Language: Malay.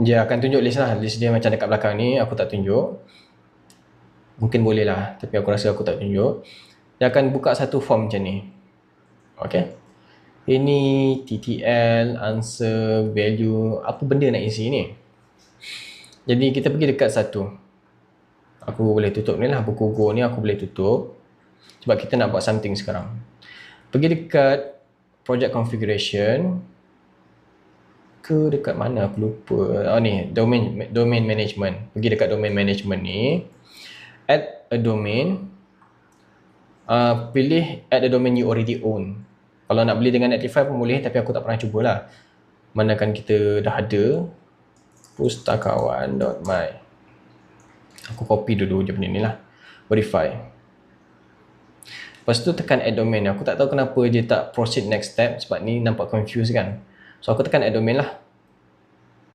Dia akan tunjuk list lah. List dia macam dekat belakang ni, aku tak tunjuk. Mungkin boleh lah, tapi aku rasa aku tak tunjuk. Dia akan buka satu form macam ni. Okay. Ini TTL, answer, value, apa benda nak isi ni. Jadi kita pergi dekat satu. Aku boleh tutup ni lah, buku Go ni aku boleh tutup. Sebab kita nak buat something sekarang. Pergi dekat project configuration. Ke dekat mana aku lupa. Oh ni, domain management. Pergi dekat domain management ni. Add a domain. Pilih add a domain you already own. Kalau nak beli dengan Netlify pun boleh, tapi aku tak pernah cubalah. Manakan kita dah ada pustakawan.my. Aku copy dulu je benda ni lah. Verify. Lepas tu tekan add domain. Aku tak tahu kenapa dia tak proceed next step, sebab ni nampak confused kan. So aku tekan add domain lah.